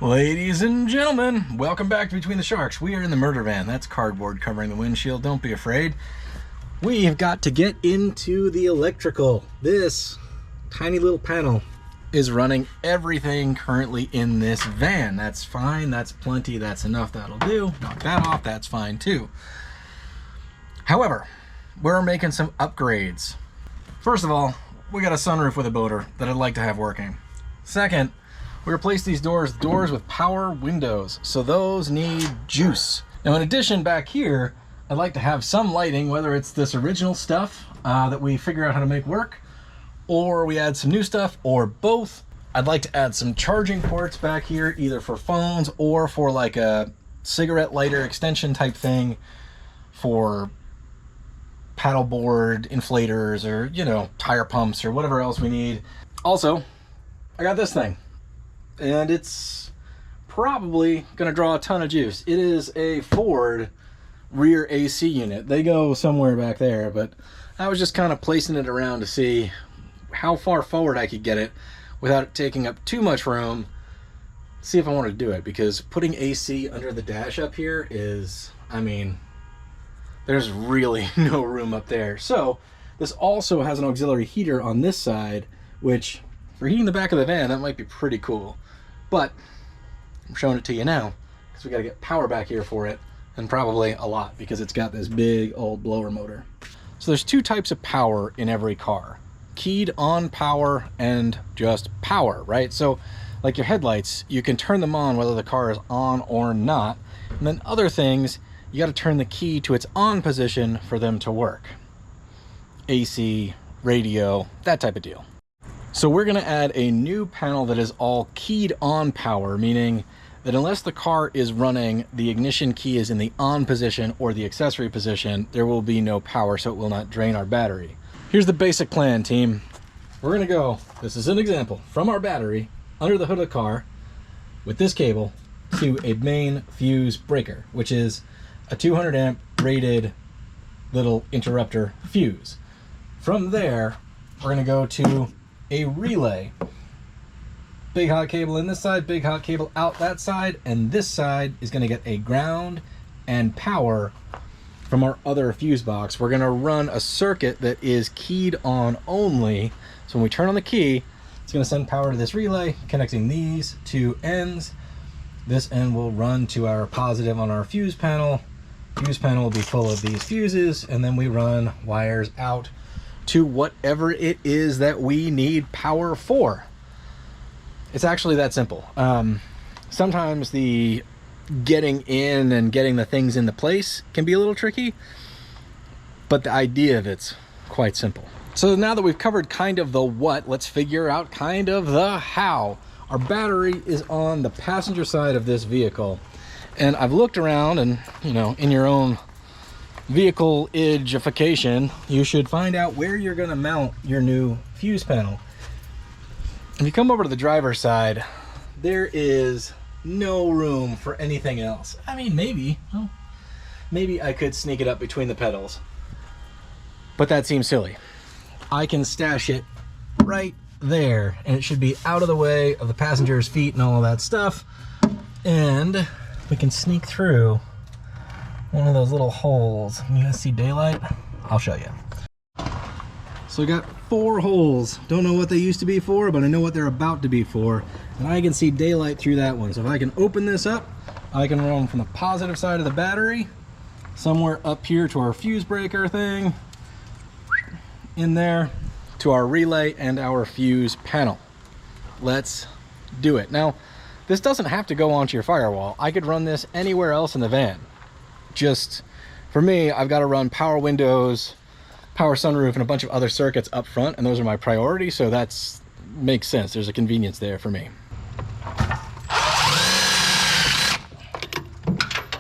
Ladies and gentlemen, welcome back to Between the Sharks. We are in the murder van. That's cardboard covering the windshield. Don't be afraid. We have got to get into the electrical. This tiny little panel is running everything currently in this van. That's fine. That's plenty. That's enough. That'll do. Knock that off. That's fine too. However, we're making some upgrades. First of all, we got a sunroof with a motor that I'd like to have working. Second, we replaced these doors with power windows, so those need juice. Now in addition, back here, I'd like to have some lighting, whether it's this original stuff that we figure out how to make work, or we add some new stuff, or both. I'd like to add some charging ports back here, either for phones or for like a cigarette lighter extension type thing for paddleboard inflators or, you know, tire pumps or whatever else we need. Also, I got this thing. And it's probably gonna draw a ton of juice. It is a Ford rear AC unit. They go somewhere back there, but I was just kind of placing it around to see how far forward I could get it without it taking up too much room. See if I wanted to do it, because putting AC under the dash up here is, I mean, there's really no room up there. So this also has an auxiliary heater on this side, which for heating the back of the van, that might be pretty cool. But I'm showing it to you now because we got to get power back here for it, and probably a lot because it's got this big old blower motor. So there's two types of power in every car: keyed on power and just power, right? So like your headlights, you can turn them on whether the car is on or not. And then other things, you got to turn the key to its on position for them to work. AC, radio, that type of deal. So we're going to add a new panel that is all keyed on power, meaning that unless the car is running, the ignition key is in the on position or the accessory position, there will be no power, so it will not drain our battery. Here's the basic plan, team. We're going to go, this is an example, from our battery under the hood of the car with this cable to a main fuse breaker, which is a 200 amp rated little interrupter fuse. From there, we're going to go to a relay. Big hot cable in this side, big hot cable out that side, and this side is going to get a ground and power from our other fuse box. We're going to run a circuit that is keyed on only. So when we turn on the key, it's going to send power to this relay, connecting these two ends. This end will run to our positive on our fuse panel. Fuse panel will be full of these fuses, and then we run wires out to whatever it is that we need power for. It's actually that simple. Sometimes the getting in and getting the things into place can be a little tricky, but the idea of it's quite simple. So now that we've covered kind of the what, let's figure out kind of the how. Our battery is on the passenger side of this vehicle, and I've looked around, and you know, in your own vehicle edgification, you should find out where you're going to mount your new fuse panel. If you come over to the driver's side, there is no room for anything else. I mean, maybe I could sneak it up between the pedals, but that seems silly. I can stash it right there, and it should be out of the way of the passenger's feet and all of that stuff, and we can sneak through one of those little holes. You guys see daylight? I'll show you. So I got 4 holes. Don't know what they used to be for, but I know what they're about to be for. And I can see daylight through that one. So if I can open this up, I can run from the positive side of the battery, somewhere up here to our fuse breaker thing, in there, to our relay and our fuse panel. Let's do it. Now, this doesn't have to go onto your firewall. I could run this anywhere else in the van. Just for me, I've got to run power windows, power sunroof, and a bunch of other circuits up front, and those are my priorities, so that's makes sense. There's a convenience there for me.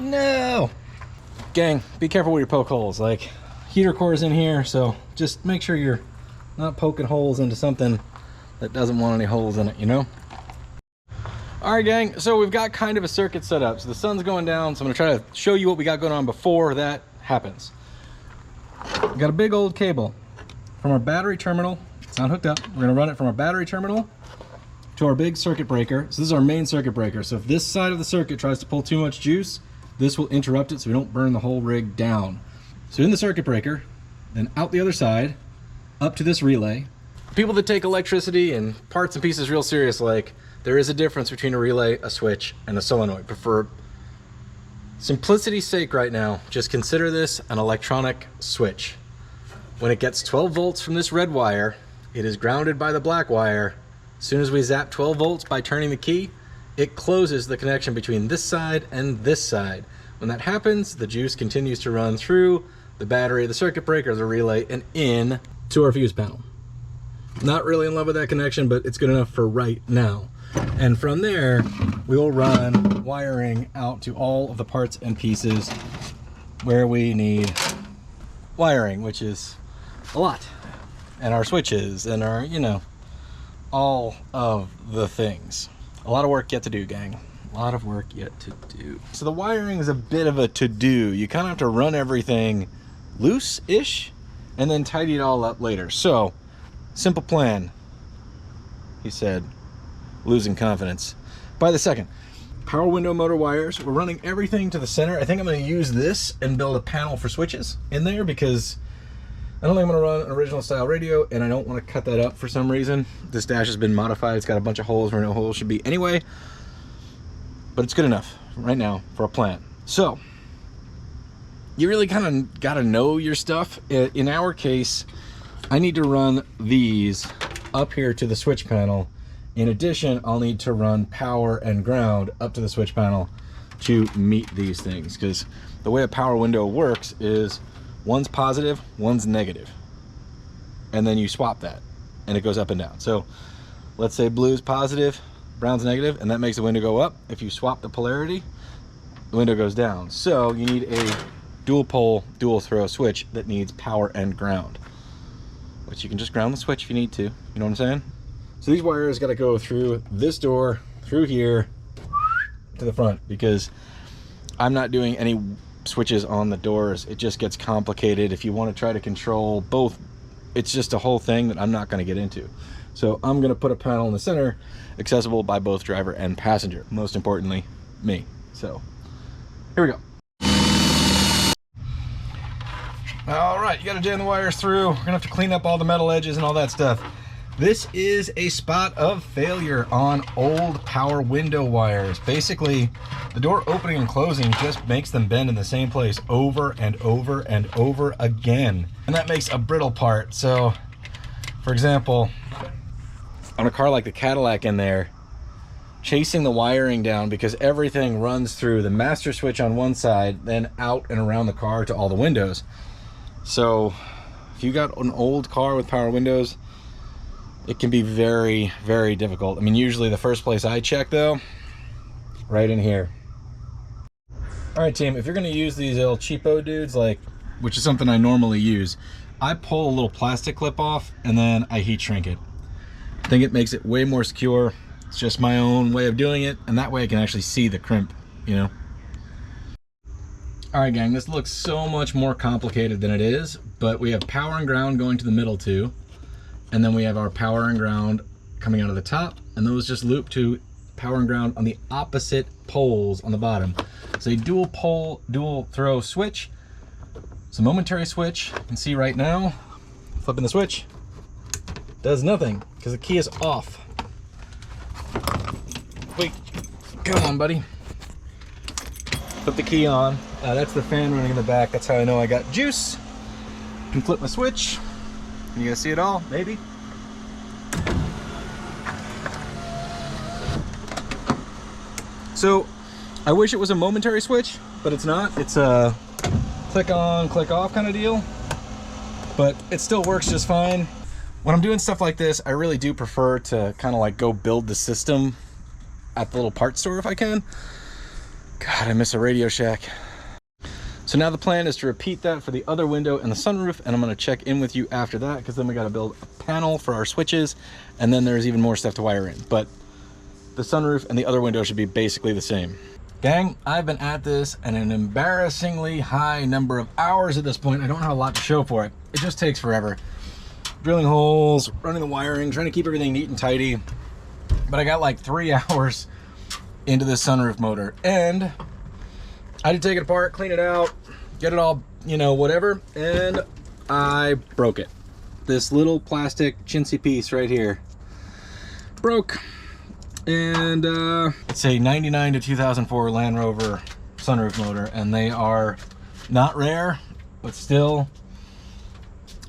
No! Gang, be careful where you poke holes. Like, heater core is in here, so just make sure you're not poking holes into something that doesn't want any holes in it, you know? All right, gang, so we've got kind of a circuit set up. So the sun's going down, so I'm gonna try to show you what we got going on before that happens. We got a big old cable from our battery terminal. It's not hooked up. We're gonna run it from our battery terminal to our big circuit breaker. So this is our main circuit breaker. So if this side of the circuit tries to pull too much juice, this will interrupt it so we don't burn the whole rig down. So in the circuit breaker, then out the other side, up to this relay. People that take electricity and parts and pieces real serious, like, there is a difference between a relay, a switch, and a solenoid. But for simplicity's sake right now, just consider this an electronic switch. When it gets 12 volts from this red wire, it is grounded by the black wire. As soon as we zap 12 volts by turning the key, it closes the connection between this side and this side. When that happens, the juice continues to run through the battery, the circuit breaker, the relay, and in to our fuse panel. Not really in love with that connection, but it's good enough for right now. And from there, we will run wiring out to all of the parts and pieces where we need wiring, which is a lot. And our switches and our, you know, all of the things. A lot of work yet to do, gang. A lot of work yet to do. So the wiring is a bit of a to-do. You kind of have to run everything loose-ish and then tidy it all up later. So, simple plan. He said, losing confidence by the second. Power window motor wires. We're running everything to the center. I think I'm going to use this and build a panel for switches in there because I don't think I'm going to run an original style radio, and I don't want to cut that up for some reason. This dash has been modified. It's got a bunch of holes where no holes should be anyway, but it's good enough right now for a plan. So you really kind of got to know your stuff. In our case, I need to run these up here to the switch panel. In addition, I'll need to run power and ground up to the switch panel to meet these things, because the way a power window works is one's positive, one's negative, and then you swap that and it goes up and down. So let's say blue's positive, brown's negative, and that makes the window go up. If you swap the polarity, the window goes down. So you need a dual pole, dual throw switch that needs power and ground, which you can just ground the switch if you need to. You know what I'm saying? So these wires got to go through this door, through here to the front, because I'm not doing any switches on the doors. It just gets complicated if you want to try to control both. It's just a whole thing that I'm not going to get into. So I'm going to put a panel in the center, accessible by both driver and passenger, most importantly me. So here we go. All right, you got to jam the wires through. We're gonna have to clean up all the metal edges and all that stuff. This is a spot of failure on old power window wires. Basically, the door opening and closing just makes them bend in the same place over and over and over again. And that makes a brittle part. So, for example, on a car like the Cadillac in there, chasing the wiring down, because everything runs through the master switch on one side, then out and around the car to all the windows. So, if you got an old car with power windows, it can be very, very difficult. I mean, usually the first place I check, though, right in here. All right, team, if you're going to use these little cheapo dudes, like, which is something I normally use, I pull a little plastic clip off and then I heat shrink it. I think it makes it way more secure. It's just my own way of doing it, and that way I can actually see the crimp, you know? All right, gang, this looks so much more complicated than it is, but we have power and ground going to the middle too. And then we have our power and ground coming out of the top, and those just loop to power and ground on the opposite poles on the bottom. It's a dual pole, dual throw switch. It's a momentary switch. You can see right now, flipping the switch, does nothing because the key is off. Wait, come on, buddy. Flip the key on. That's the fan running in the back. That's how I know I got juice. You can flip my switch. You guys see it all? Maybe. So, I wish it was a momentary switch, but it's not. It's a click on, click off kind of deal. But it still works just fine. When I'm doing stuff like this, I really do prefer to kind of like go build the system at the little parts store if I can. God, I miss a Radio Shack. So now the plan is to repeat that for the other window and the sunroof, and I'm going to check in with you after that, because then we got to build a panel for our switches, and then there's even more stuff to wire in. But the sunroof and the other window should be basically the same. Gang, I've been at this an embarrassingly high number of hours at this point. I don't have a lot to show for it. It just takes forever. Drilling holes, running the wiring, trying to keep everything neat and tidy. But I got like 3 hours into this sunroof motor, and I had to take it apart, clean it out, get it all, you know, whatever, and I broke it. This little plastic chintzy piece right here broke. And it's a 99 to 2004 Land Rover sunroof motor, and they are not rare, but still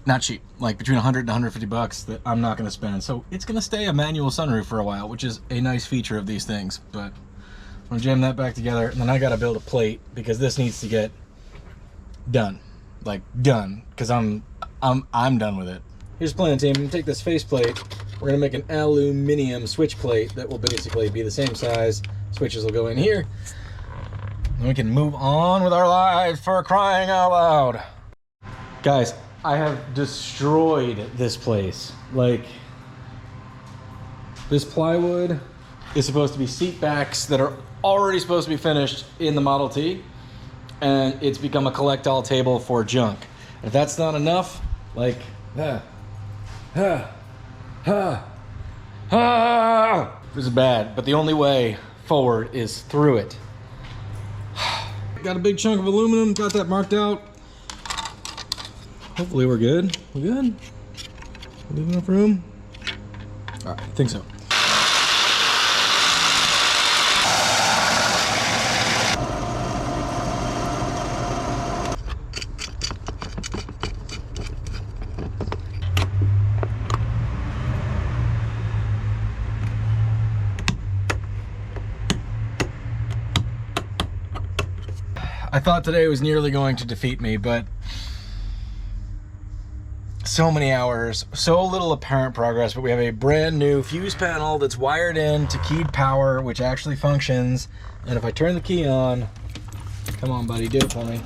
not cheap. Like between 100 and 150 bucks that I'm not going to spend. So it's going to stay a manual sunroof for a while, which is a nice feature of these things. But I'm going to jam that back together, and then I got to build a plate because this needs to get done. Like done, because I'm done with it. Here's the plan, team. I'm going to take this faceplate. We're going to make an aluminum switch plate that will basically be the same size. Switches will go in here. And we can move on with our lives, for crying out loud. Guys, I have destroyed this place. Like, this plywood is supposed to be seat backs that are already supposed to be finished in the Model T. And it's become a collect-all table for junk. If that's not enough, like, this is bad, but the only way forward is through it. Got a big chunk of aluminum, got that marked out. Hopefully we're good. We good? Leave enough room? All right, I think so. I thought today was nearly going to defeat me, but so many hours, so little apparent progress. But we have a brand new fuse panel that's wired in to keyed power, which actually functions. And if I turn the key on, come on buddy, do it for me.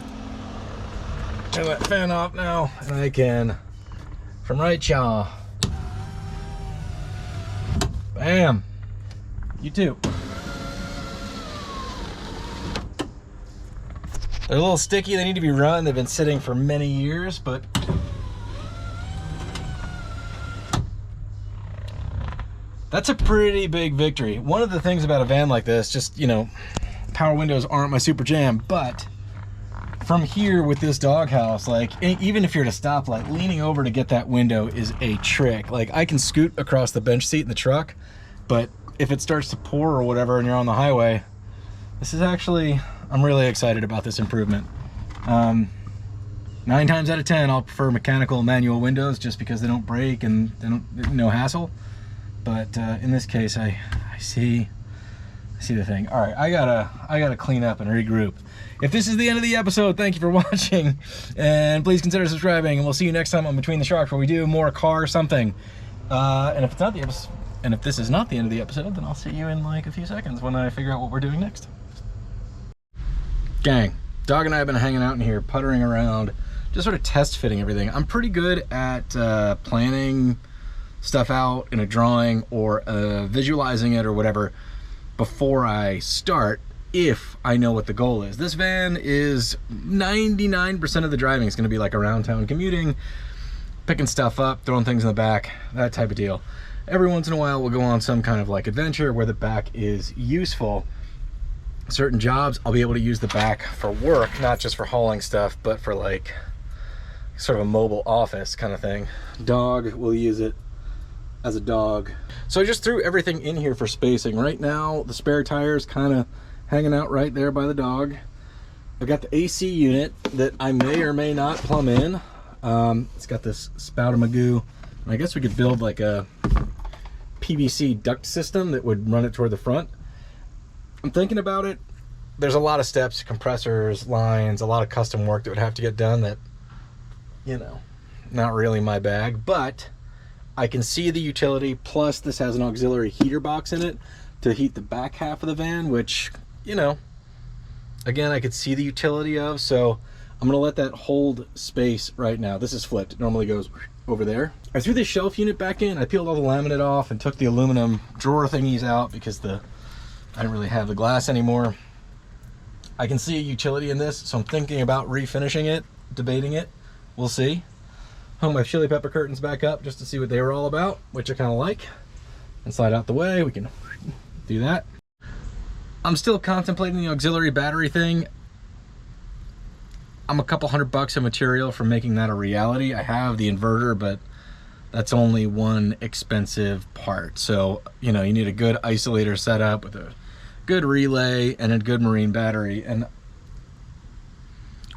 Turn that fan off now, and I can, from right jaw, bam, you too. They're a little sticky, they need to be run. They've been sitting for many years, but that's a pretty big victory. One of the things about a van like this, just, you know, power windows aren't my super jam, but from here with this doghouse, like, even if you're at a stoplight, leaning over to get that window is a trick. Like, I can scoot across the bench seat in the truck, but if it starts to pour or whatever and you're on the highway, this is actually, I'm really excited about this improvement. 9 times out of 10, I'll prefer mechanical manual windows just because they don't break and they don't, no hassle. But in this case, I see the thing. All right, I gotta clean up and regroup. If this is the end of the episode, thank you for watching, and please consider subscribing. And we'll see you next time on Between the Sharks, where we do more car something. And if it's not the episode, and if this is not the end of the episode, then I'll see you in like a few seconds when I figure out what we're doing next. Gang, Dog and I have been hanging out in here, puttering around, just sort of test fitting everything. I'm pretty good at planning stuff out in a drawing or visualizing it or whatever before I start, if I know what the goal is. This van is 99% of the driving is going to be like around town commuting, picking stuff up, throwing things in the back, that type of deal. Every once in a while we'll go on some kind of like adventure where the back is useful. Certain jobs I'll be able to use the back for work, not just for hauling stuff, but for like sort of a mobile office kind of thing. Dog will use it as a dog. So I just threw everything in here for spacing. Right now the spare tire's kind of hanging out right there by the dog. I've got the AC unit that I may or may not plumb in. It's got this spout-a-magoo. I guess we could build like a PVC duct system that would run it toward the front. I'm thinking about it. There's a lot of steps, compressors, lines, a lot of custom work that would have to get done that, you know, not really my bag, but I can see the utility. Plus this has an auxiliary heater box in it to heat the back half of the van, which, you know, again, I could see the utility of, so I'm gonna let that hold space right now. This is flipped, it normally goes over there. I threw this shelf unit back in, I peeled all the laminate off and took the aluminum drawer thingies out because I don't really have the glass anymore. I can see a utility in this, so I'm thinking about refinishing it, debating it. We'll see. Hung my chili pepper curtains back up just to see what they were all about, which I kind of like. and slide out the way. We can do that. I'm still contemplating the auxiliary battery thing. I'm a couple $100 of material for making that a reality. I have the inverter, but that's only one expensive part. So, you know, you need a good isolator setup with a good relay and a good marine battery, and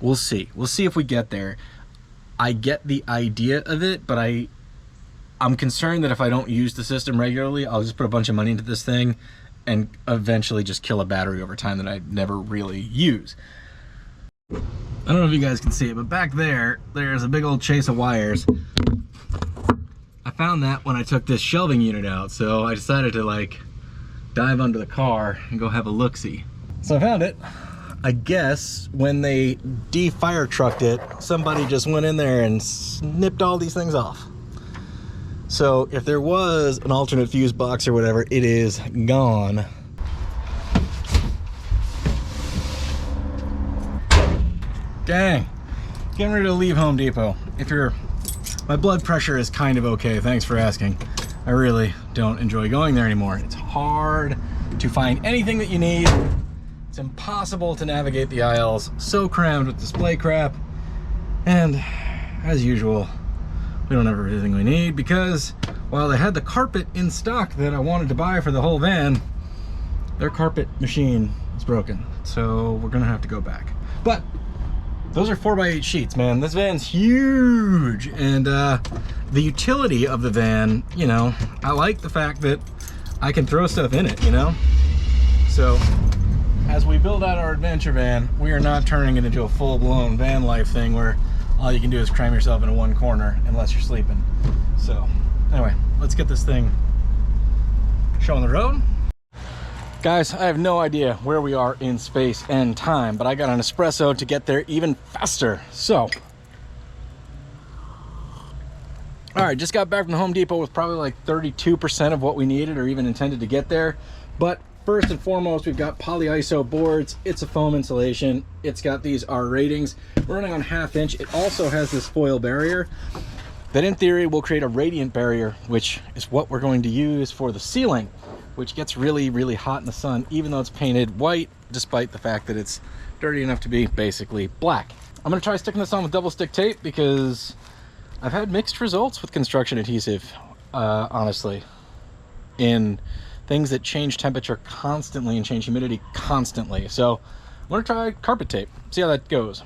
we'll see. We'll see if we get there. I get the idea of it, but I'm concerned that if I don't use the system regularly, I'll just put a bunch of money into this thing and eventually just kill a battery over time that I never really use. I don't know if you guys can see it, but back there, there's a big old chase of wires. I found that when I took this shelving unit out, so I decided to like dive under the car and go have a look-see. So I found it. I guess when they de-fire trucked it, somebody just went in there and snipped all these things off. So if there was an alternate fuse box or whatever, it is gone. Dang, getting ready to leave Home Depot. My blood pressure is kind of okay, thanks for asking. I really don't enjoy going there anymore. It's hard to find anything that you need. It's impossible to navigate the aisles, so crammed with display crap. And as usual, we don't have everything we need because while they had the carpet in stock that I wanted to buy for the whole van, their carpet machine is broken. So we're gonna have to go back. But those are 4x8 sheets, man. This van's huge. And the utility of the van, you know, I like the fact that I can throw stuff in it, you know? So as we build out our adventure van, we are not turning it into a full-blown van life thing where all you can do is cram yourself into one corner unless you're sleeping. So anyway, let's get this thing showing the road. Guys, I have no idea where we are in space and time, but I got an espresso to get there even faster. So, all right, just got back from the Home Depot with probably like 32% of what we needed or even intended to get there. But first and foremost, we've got polyiso boards. It's a foam insulation. It's got these R ratings. We're running on 1/2 inch. It also has this foil barrier that in theory will create a radiant barrier, which is what we're going to use for the ceiling, which gets really, really hot in the sun, even though it's painted white, despite the fact that it's dirty enough to be basically black. I'm gonna try sticking this on with double stick tape because I've had mixed results with construction adhesive, honestly, in things that change temperature constantly and change humidity constantly. So I'm gonna try carpet tape, see how that goes.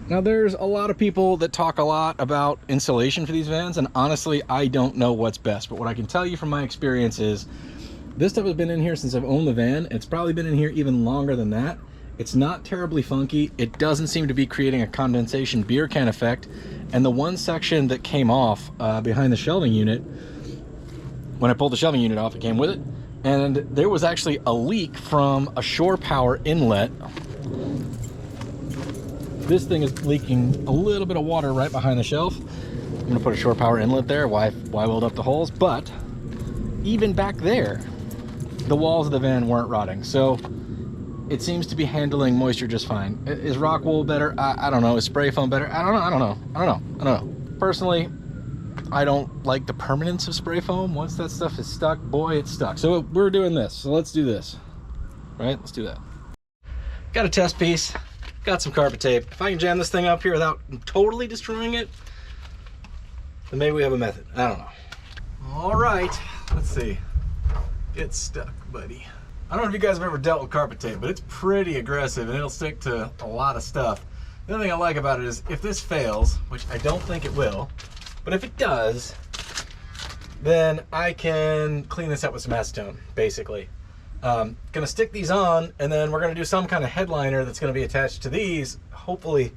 Now there's a lot of people that talk a lot about insulation for these vans, and honestly, I don't know what's best, but what I can tell you from my experience is this stuff has been in here since I've owned the van. It's probably been in here even longer than that. It's not terribly funky. It doesn't seem to be creating a condensation beer can effect. And the one section that came off behind the shelving unit, when I pulled the shelving unit off, it came with it. And there was actually a leak from a shore power inlet. This thing is leaking a little bit of water right behind the shelf. I'm gonna put a shore power inlet there. Why weld up the holes? But even back there, the walls of the van weren't rotting, so it seems to be handling moisture just fine. Is rock wool better? I don't know. Is spray foam better? I don't know. Personally, I don't like the permanence of spray foam. Once that stuff is stuck, boy, it's stuck. So we're doing this, so let's do this. Right, let's do that. Got a test piece, got some carpet tape. If I can jam this thing up here without totally destroying it, then maybe we have a method. I don't know. All right, let's see. Get stuck, buddy. I don't know if you guys have ever dealt with carpet tape, but it's pretty aggressive and it'll stick to a lot of stuff. The other thing I like about it is if this fails, which I don't think it will, but if it does, then I can clean this up with some acetone, basically. Gonna stick these on, and then we're gonna do some kind of headliner that's gonna be attached to these, hopefully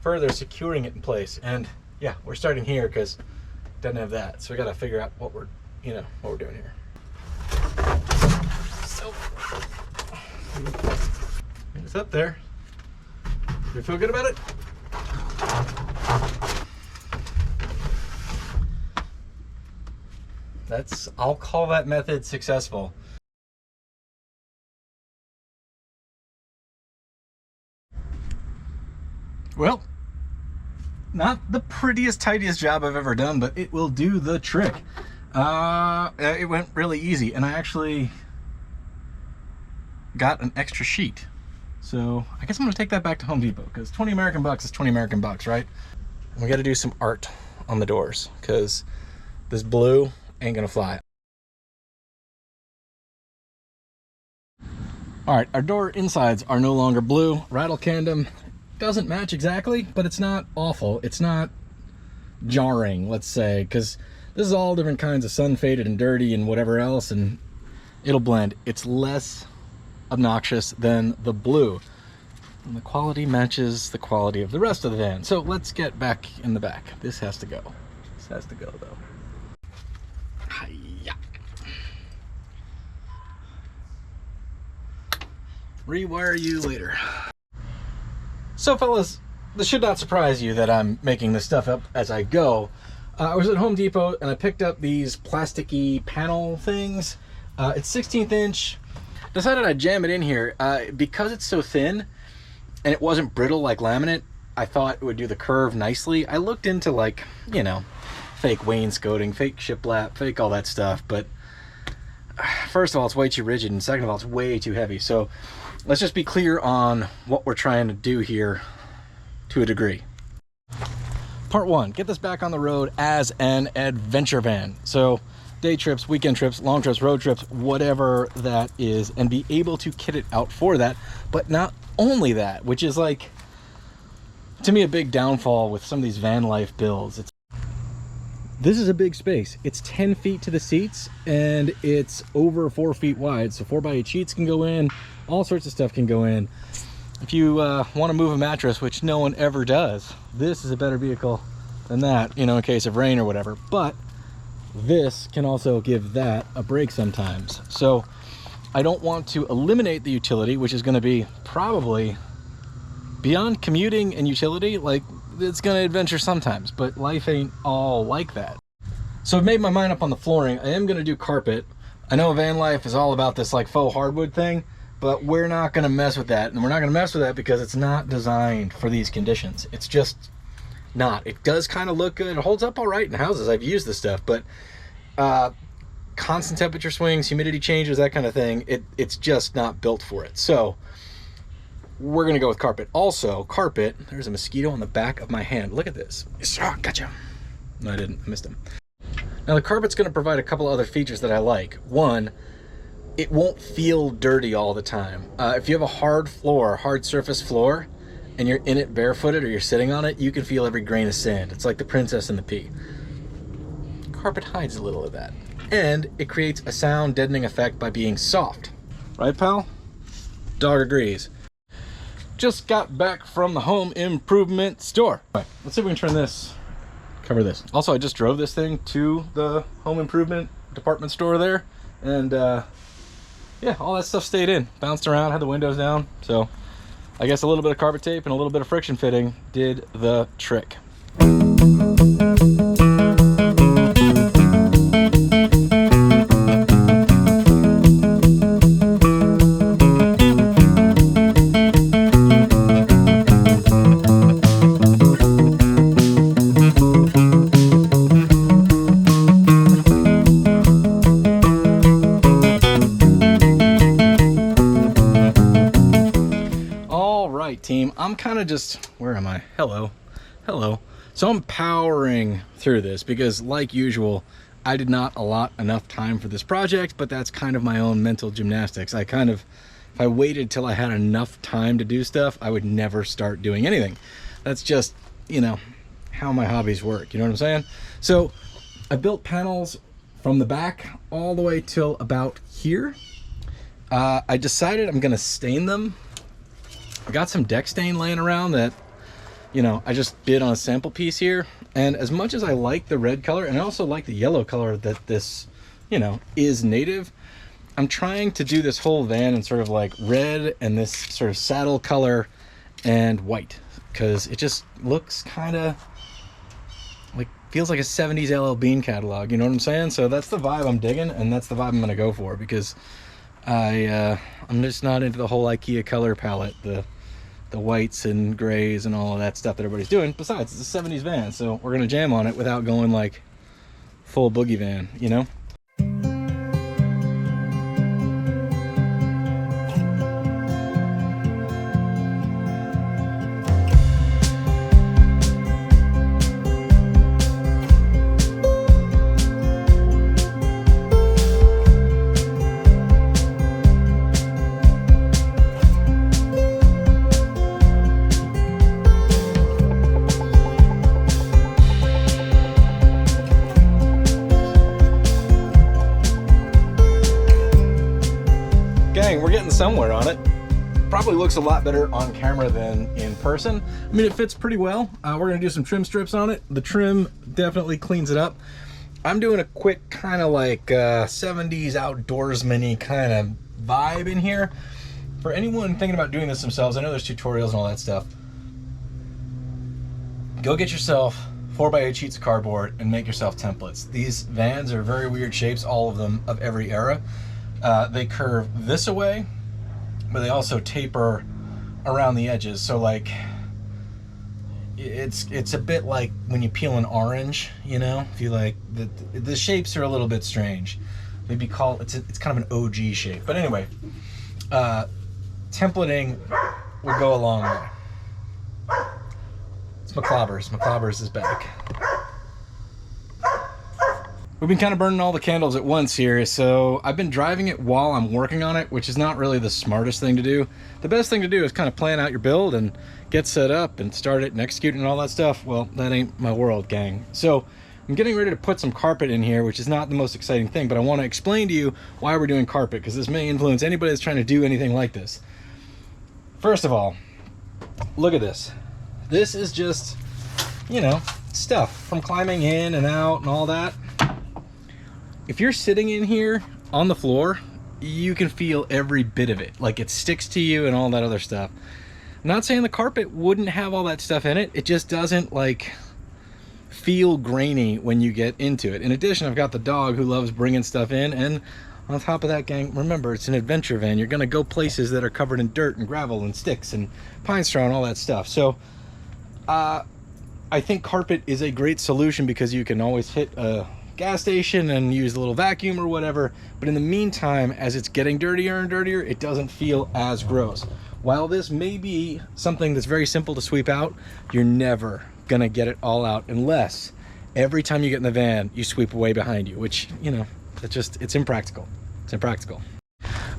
further securing it in place. And yeah, we're starting here because it doesn't have that. So we gotta figure out what we're doing here. So, it's up there. Do you feel good about it? I'll call that method successful. Well, not the prettiest, tidiest job I've ever done, but it will do the trick. It went really easy, and I actually got an extra sheet. So I guess I'm gonna take that back to Home Depot, because 20 American bucks is 20 American bucks, right? We gotta do some art on the doors, because this blue ain't gonna fly. All right, our door insides are no longer blue. Rattle candom doesn't match exactly, but it's not awful. It's not jarring, let's say, because this is all different kinds of sun faded and dirty and whatever else, and it'll blend. It's less obnoxious than the blue, and the quality matches the quality of the rest of the van. So let's get back in the back. This has to go. This has to go, though. Hi-ya. Rewire you later. So fellas, this should not surprise you that I'm making this stuff up as I go. I was at Home Depot and I picked up these plasticky panel things. It's 16th inch. Decided I'd jam it in here. Because it's so thin and it wasn't brittle like laminate, I thought it would do the curve nicely. I looked into, like, you know, fake wainscoting, fake shiplap, fake all that stuff, but first of all, it's way too rigid, and second of all, it's way too heavy. So let's just be clear on what we're trying to do here to a degree. Part one, get this back on the road as an adventure van. So day trips, weekend trips, long trips, road trips, whatever that is, and be able to kit it out for that. But not only that, which is, like, to me, a big downfall with some of these van life builds. This is a big space. It's 10 feet to the seats, and it's over 4 feet wide. So 4x8 sheets can go in, all sorts of stuff can go in. If you want to move a mattress, which no one ever does, this is a better vehicle than that, you know, in case of rain or whatever. But this can also give that a break sometimes. So I don't want to eliminate the utility, which is going to be probably beyond commuting and utility. Like, it's going to adventure sometimes, but life ain't all like that. So I've made my mind up on the flooring. I am going to do carpet. I know van life is all about this, like, faux hardwood thing, but we're not going to mess with that. And we're not going to mess with that because it's not designed for these conditions. It's just not. It does kind of look good. It holds up all right in houses. I've used this stuff, but constant temperature swings, humidity changes, that kind of thing, it's just not built for it. So we're gonna go with carpet. Also, carpet, there's a mosquito on the back of my hand. Look at this. Oh, gotcha. No, I didn't. I missed him. Now the carpet's gonna provide a couple other features that I like. One, it won't feel dirty all the time. If you have a hard floor, hard surface floor, and you're in it barefooted or you're sitting on it, you can feel every grain of sand. It's like the Princess and the Pea. Carpet hides a little of that. And it creates a sound deadening effect by being soft. Right, pal? Dog agrees. Just got back from the home improvement store. All right, let's see if we can turn this, cover this. Also, I just drove this thing to the home improvement department store there, and yeah, all that stuff stayed in. Bounced around, had the windows down, so I guess a little bit of carpet tape and a little bit of friction fitting did the trick. Team, I'm kind of just, where am I? Hello. So I'm powering through this because, like usual, I did not allot enough time for this project, but that's kind of my own mental gymnastics. If I waited till I had enough time to do stuff, I would never start doing anything. That's just, you know, how my hobbies work, you know what I'm saying? So I built panels from the back all the way till about here. I decided I'm gonna stain them. I got some deck stain laying around that, you know, I just bid on a sample piece here. And as much as I like the red color, and I also like the yellow color that this, you know, is native, I'm trying to do this whole van in sort of like red and this sort of saddle color and white, because it just looks kind of like, feels like a 70s LL Bean catalog, you know what I'm saying? So that's the vibe I'm digging, and that's the vibe I'm gonna go for, because I'm just not into the whole IKEA color palette, the whites and grays and all of that stuff that everybody's doing. Besides, it's a 70s van, so we're gonna jam on it without going like full boogie van, you know? We're getting somewhere on it. Probably looks a lot better on camera than in person. I mean, it fits pretty well. We're gonna do some trim strips on it. The trim definitely cleans it up. I'm doing a quick kind of like 70s outdoorsman-y kind of vibe in here. For anyone thinking about doing this themselves, I know there's tutorials and all that stuff. Go get yourself 4x8 sheets of cardboard and make yourself templates. These vans are very weird shapes, all of them of every era. They curve this away, but they also taper around the edges. So like, it's a bit like when you peel an orange, you know? If you like, the shapes are a little bit strange. Maybe call it's kind of an OG shape. But anyway, templating will go a long way. It's McClobbers. McClobbers is back. We've been kind of burning all the candles at once here, so I've been driving it while I'm working on it, which is not really the smartest thing to do. The best thing to do is kind of plan out your build and get set up and start it and execute and all that stuff. Well, that ain't my world, gang. So I'm getting ready to put some carpet in here, which is not the most exciting thing, but I want to explain to you why we're doing carpet, because this may influence anybody that's trying to do anything like this. First of all, look at this. This is just, you know, stuff from climbing in and out and all that. If you're sitting in here on the floor, you can feel every bit of it. Like, it sticks to you and all that other stuff. I'm not saying the carpet wouldn't have all that stuff in it. It just doesn't like feel grainy when you get into it. In addition, I've got the dog who loves bringing stuff in, and on top of that, gang, remember, it's an adventure van. You're gonna go places that are covered in dirt and gravel and sticks and pine straw and all that stuff. So I think carpet is a great solution because you can always hit a gas station and use a little vacuum or whatever, but in the meantime, as it's getting dirtier and dirtier, it doesn't feel as gross. While this may be something that's very simple to sweep out, you're never gonna get it all out unless every time you get in the van you sweep away behind you, which, you know, it's impractical. It's impractical.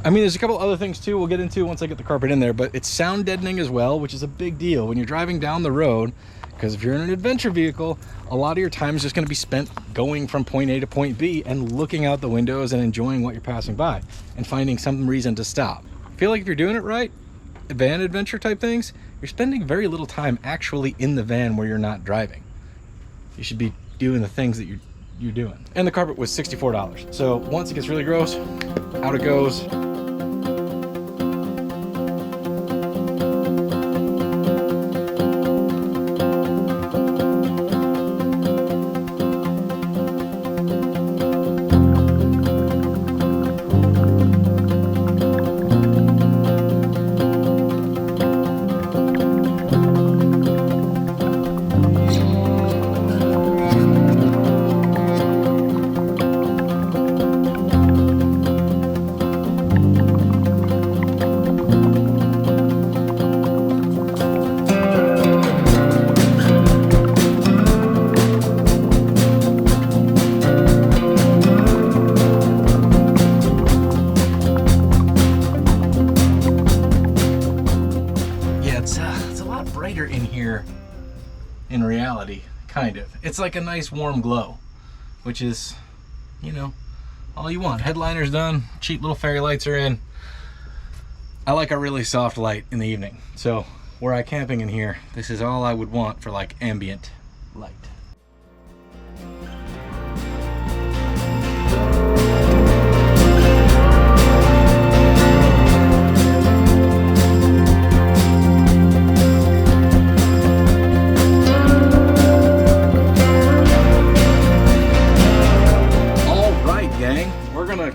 I mean, there's a couple other things too we'll get into once I get the carpet in there, but it's sound deadening as well, which is a big deal when you're driving down the road, because if you're in an adventure vehicle, a lot of your time is just going to be spent going from point A to point B and looking out the windows and enjoying what you're passing by and finding some reason to stop. I feel like if you're doing it right, van adventure type things, you're spending very little time actually in the van where you're not driving. You should be doing the things that you're doing. And the carpet was $64. So once it gets really gross, out it goes. In here, in reality, kind of. It's like a nice warm glow, which is, you know, all you want. Headliner's done, cheap little fairy lights are in. I like a really soft light in the evening, so were I camping in here, this is all I would want for like ambient light.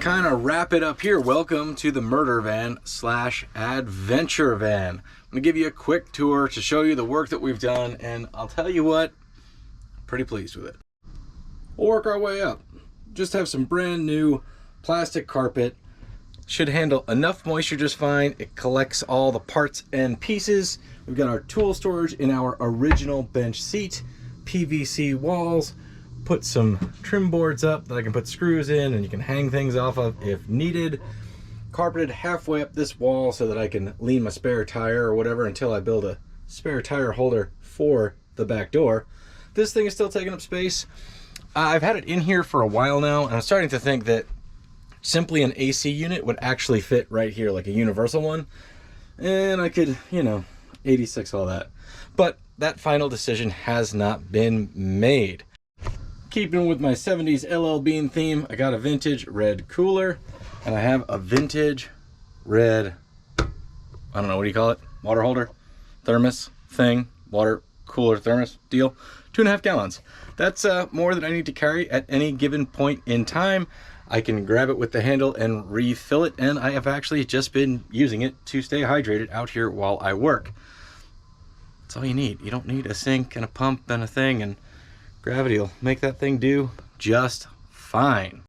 Kind of wrap it up here. Welcome to the murder van slash adventure van. I'm gonna give you a quick tour to show you the work that we've done, and I'll tell you what, pretty pleased with it. we'll work our way up. Just have some brand new plastic carpet. Should handle enough moisture just fine. It collects all the parts and pieces. We've got our tool storage in our original bench seat, PVC walls, put some trim boards up that I can put screws in and you can hang things off of if needed. Carpeted halfway up this wall so that I can lean my spare tire or whatever until I build a spare tire holder for the back door. This thing is still taking up space. I've had it in here for a while now, and I'm starting to think that simply an AC unit would actually fit right here, like a universal one. And I could, you know, 86 all that. But that final decision has not been made. Keeping with my 70s LL Bean theme, I got a vintage red cooler, and I have a vintage red, I don't know, what do you call it? Water holder? Thermos thing? Water cooler thermos deal? 2.5 gallons. That's more than I need to carry at any given point in time. I can grab it with the handle and refill it, and I have actually just been using it to stay hydrated out here while I work. That's all you need. You don't need a sink and a pump and a thing, and gravity will make that thing do just fine.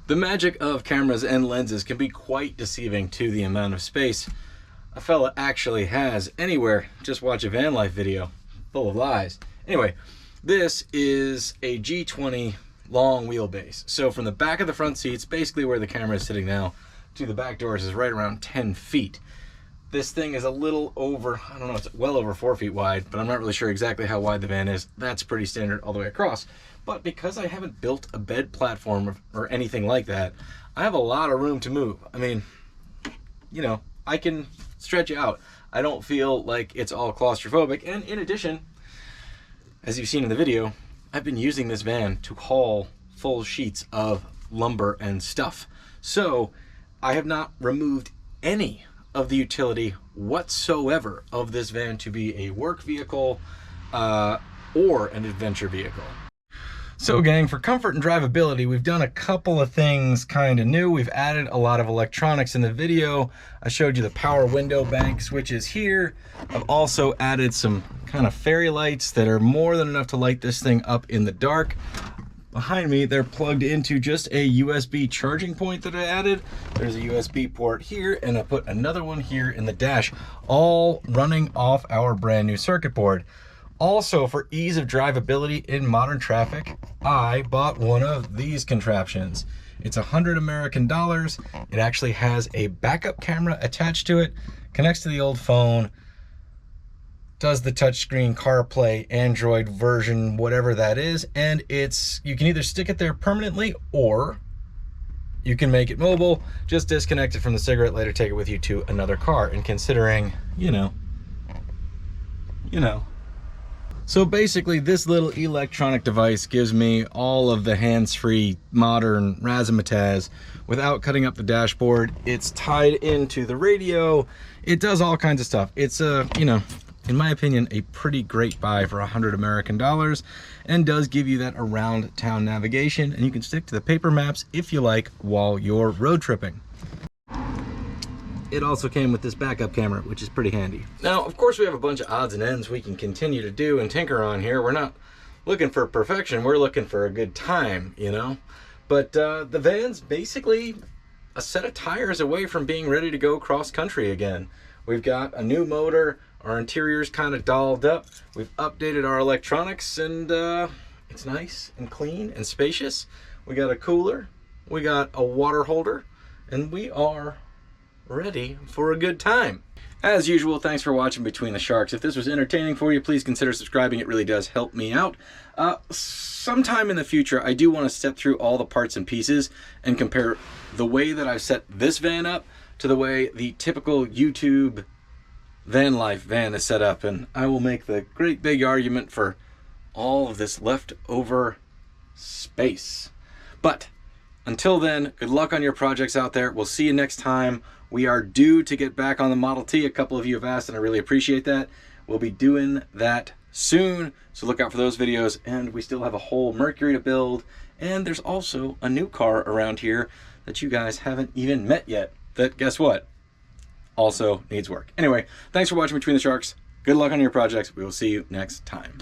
The magic of cameras and lenses can be quite deceiving to the amount of space a fella actually has anywhere. Just watch a van life video full of lies. Anyway, this is a G20 long wheelbase. So from the back of the front seats, basically where the camera is sitting now, to the back doors is right around 10 feet. This thing is a little over, I don't know, it's well over 4 feet wide, but I'm not really sure exactly how wide the van is. That's pretty standard all the way across. But because I haven't built a bed platform or anything like that, I have a lot of room to move. I mean, you know, I can stretch out. I don't feel like it's all claustrophobic. And in addition, as you've seen in the video, I've been using this van to haul full sheets of lumber and stuff. So I have not removed any of the utility whatsoever of this van to be a work vehicle or an adventure vehicle. So gang, for comfort and drivability, we've done a couple of things kind of new. We've added a lot of electronics in the video. I showed you the power window bank switches here. I've also added some kind of fairy lights that are more than enough to light this thing up in the dark. Behind me, they're plugged into just a USB charging point that I added. There's a USB port here, and I put another one here in the dash, all running off our brand new circuit board. Also, for ease of drivability in modern traffic, I bought one of these contraptions. It's $100 American. It actually has a backup camera attached to it, connects to the old phone, does the touchscreen CarPlay, Android version, whatever that is, and you can either stick it there permanently or you can make it mobile. Just disconnect it from the cigarette lighter, take it with you to another car. And considering, you know. So basically, this little electronic device gives me all of the hands-free modern razzmatazz without cutting up the dashboard. It's tied into the radio. It does all kinds of stuff. It's you know, in my opinion, a pretty great buy for $100 American, and does give you that around town navigation, and you can stick to the paper maps if you like while you're road tripping. It also came with this backup camera, which is pretty handy. Now, of course, we have a bunch of odds and ends we can continue to do and tinker on here. We're not looking for perfection, we're looking for a good time, you know? But the van's basically a set of tires away from being ready to go cross country again. We've got a new motor, our interior's kind of dolled up, we've updated our electronics, and it's nice and clean and spacious. We got a cooler, we got a water holder, and we are ready for a good time. As usual, thanks for watching Between the Sharks. If this was entertaining for you, please consider subscribing. It really does help me out. Sometime in the future, I do want to step through all the parts and pieces and compare the way that I've set this van up to the way the typical YouTube van life van is set up, and I will make the great big argument for all of this leftover space. But until then, good luck on your projects out there. We'll see you next time. We are due to get back on the Model T. A couple of you have asked, and I really appreciate that. We'll be doing that soon, so look out for those videos. And we still have a whole Mercury to build, and there's also a new car around here that you guys haven't even met yet that, guess what, also needs work. Anyway, thanks for watching Between the Sharks. Good luck on your projects. We will see you next time.